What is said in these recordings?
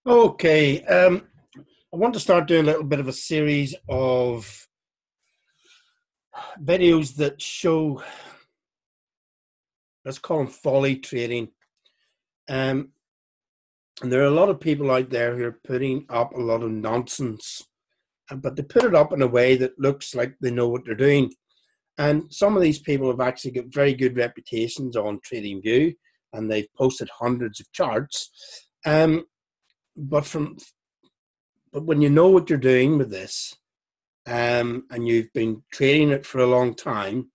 Okay, I want to start doing a little bit of a series of videos that show, let's call them folly trading. And there are a lot of people out there who are putting up a lot of nonsense, but they put it up in a way that looks like they know what they're doing. And some of these people have actually got very good reputations on TradingView, and they've posted hundreds of charts. Um, but from but when you know what you're doing with this, and you've been trading it for a long time,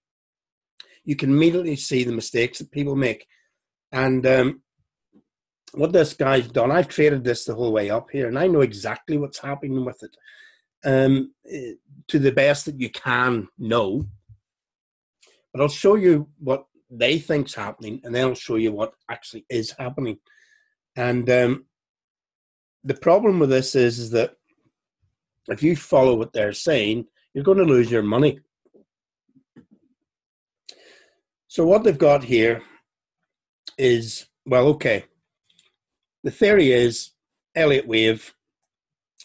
you can immediately see the mistakes that people make. And what this guy's done, I've traded this the whole way up here, and I know exactly what's happening with it, to the best that you can know. But I'll show you what they think's happening, and then I'll show you what actually is happening. And the problem with this is that if you follow what they're saying, you're going to lose your money. So what they've got here is, well, okay, the theory is Elliott wave.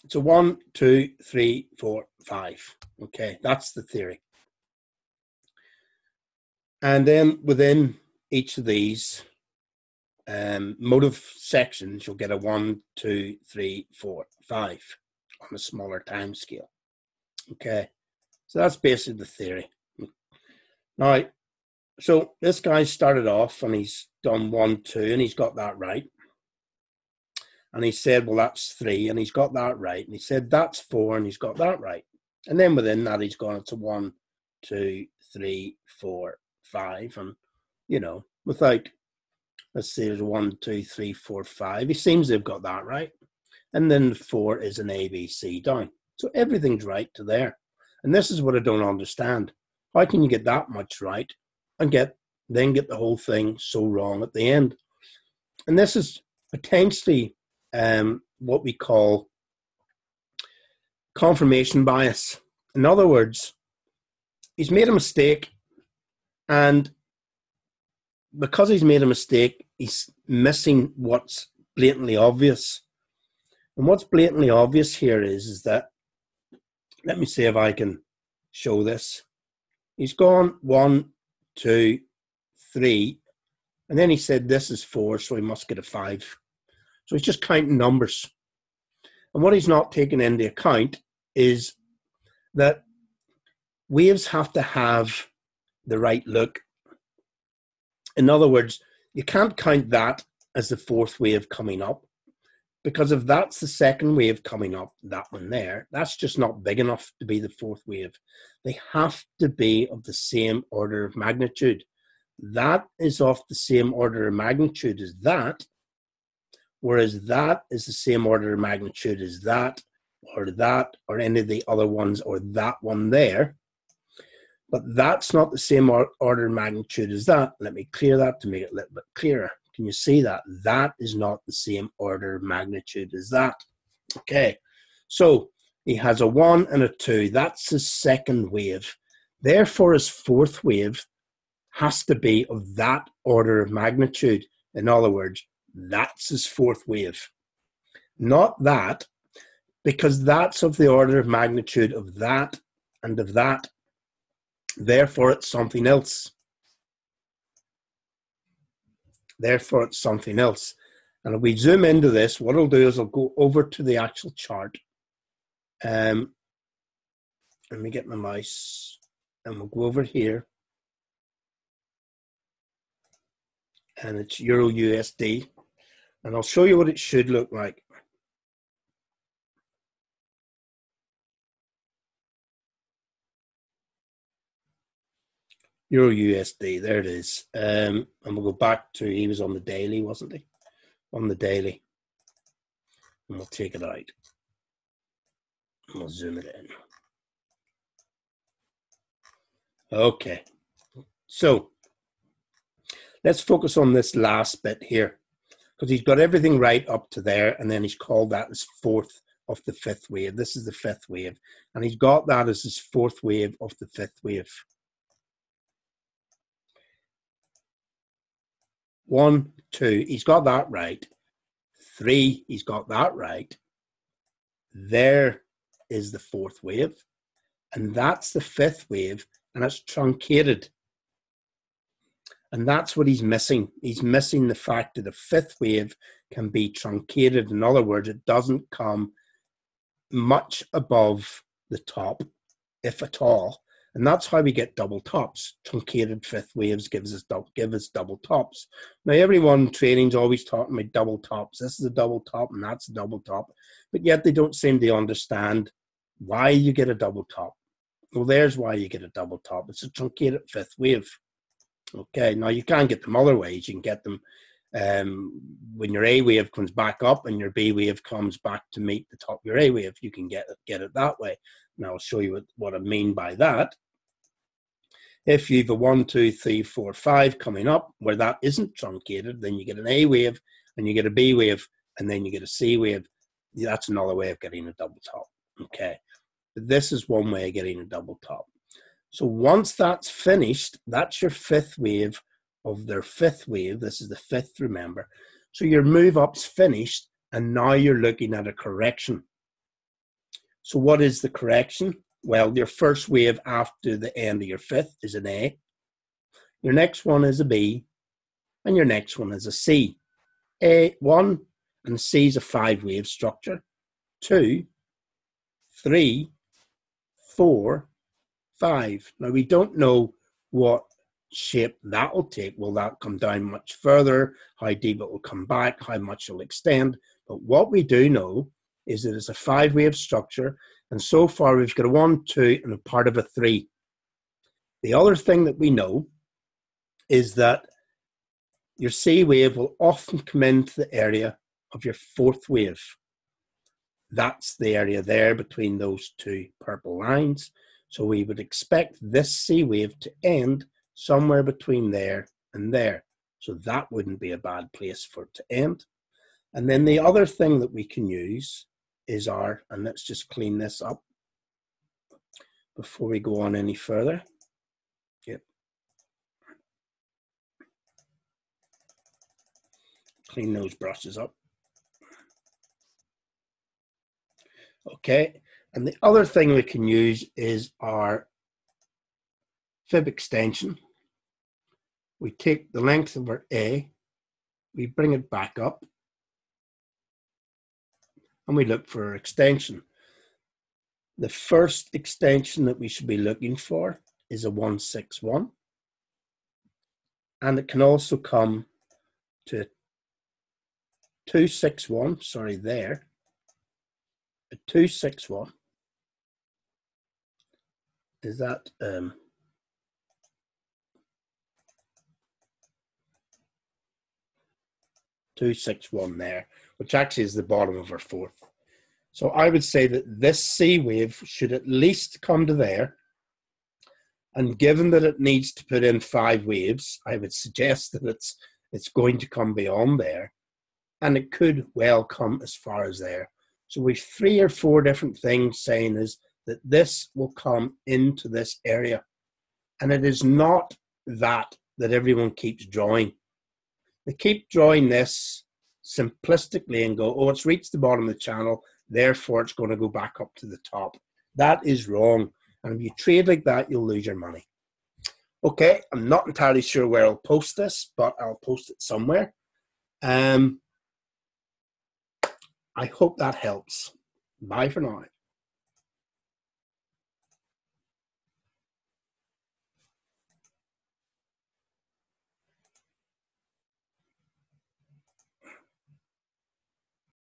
It's a 1, 2, 3, 4, 5. Okay, that's the theory. And then within each of these motive sections, you'll get a 1, 2, 3, 4, 5 on a smaller time scale. Okay, so that's basically the theory. Now, so this guy started off and he's done 1, 2, and he's got that right. And he said, well, that's 3, and he's got that right. And he said, that's 4, and he's got that right. And then within that, he's gone to 1, 2, 3, 4, 5. And, you know, without, let's say there's 1, 2, 3, 4, 5. He seems to have got that right. And then 4 is an ABC down. So everything's right to there. And this is what I don't understand. How can you get that much right and then get the whole thing so wrong at the end? And this is potentially what we call confirmation bias. In other words, he's made a mistake, and because he's made a mistake, he's missing what's blatantly obvious. And what's blatantly obvious here is that, let me see if I can show this. He's gone 1, 2, 3, and then he said this is 4, so he must get a 5. So he's just counting numbers. And what he's not taking into account is that waves have to have the right look. In other words, you can't count that as the fourth wave coming up, because if that's the second wave coming up, that one there, that's just not big enough to be the fourth wave. They have to be of the same order of magnitude. That is of the same order of magnitude as that, whereas that is the same order of magnitude as that, or any of the other ones, or that one there. But that's not the same order of magnitude as that. Let me clear that to make it a little bit clearer. Can you see that? That is not the same order of magnitude as that. Okay, so he has a 1 and a 2. That's his second wave. Therefore, his fourth wave has to be of that order of magnitude. In other words, that's his fourth wave. Not that, because that's of the order of magnitude of that and of that. Therefore, it's something else. Therefore, it's something else. And if we zoom into this, what I'll do is I'll go over to the actual chart. Let me get my mouse, and we'll go over here. And it's Euro USD. And I'll show you what it should look like. Euro USD, there it is. And we'll go back to, he was on the daily, wasn't he? On the daily. And we'll take it out. And we'll zoom it in. Okay. So let's focus on this last bit here, because he's got everything right up to there, and then he's called that his fourth of the fifth wave. This is the fifth wave, and he's got that as his fourth wave of the fifth wave. 1, 2, he's got that right. 3, he's got that right. There is the 4th wave, and that's the 5th wave, and it's truncated. And that's what he's missing. He's missing the fact that the 5th wave can be truncated. In other words, it doesn't come much above the top, if at all. And that's how we get double tops. Truncated 5th waves give us double tops. Now, everyone in training's always talking about double tops. This is a double top and that's a double top. But yet they don't seem to understand why you get a double top. Well, there's why you get a double top. It's a truncated 5th wave. Okay, now you can't get them other ways. You can get them when your A wave comes back up and your B wave comes back to meet the top of your A wave. You can get it that way. And I'll show you what I mean by that. If you have a 1, 2, 3, 4, 5 coming up where that isn't truncated, then you get an A wave and you get a B wave and then you get a C wave. That's another way of getting a double top. Okay, but this is one way of getting a double top. So once that's finished, that's your 5th wave of their 5th wave. This is the 5th, remember. So your move up's finished, and now you're looking at a correction. So what is the correction? Well, your first wave after the end of your 5th is an A. Your next one is a B, and your next one is a C. A1 and C is a 5-wave structure. 2, 3, 4, 5. Now, we don't know what shape that will take. Will that come down much further? How deep it will come back? How much it will extend? But what we do know is that it's a 5-wave structure, and so far we've got a 1, 2, and a part of a 3. The other thing that we know is that your C wave will often come into the area of your 4th wave. That's the area there between those two purple lines. So we would expect this C wave to end somewhere between there and there. So that wouldn't be a bad place for it to end. And then the other thing that we can use is and let's just clean this up before we go on any further. Yep. Clean those brushes up. Okay. And the other thing we can use is our fib extension. We take the length of our A, we bring it back up, and we look for our extension. The first extension that we should be looking for is a 161. And it can also come to 261, sorry, there, a 261. Is that 261 there, which actually is the bottom of our 4th. So I would say that this C wave should at least come to there. And given that it needs to put in 5 waves, I would suggest that it's going to come beyond there. And it could well come as far as there. So we've 3 or 4 different things saying is that this will come into this area. And it is not that everyone keeps drawing. They keep drawing this simplistically and go, oh, it's reached the bottom of the channel, therefore it's going to go back up to the top. That is wrong. And if you trade like that, you'll lose your money. Okay, I'm not entirely sure where I'll post this, but I'll post it somewhere. I hope that helps. Bye for now.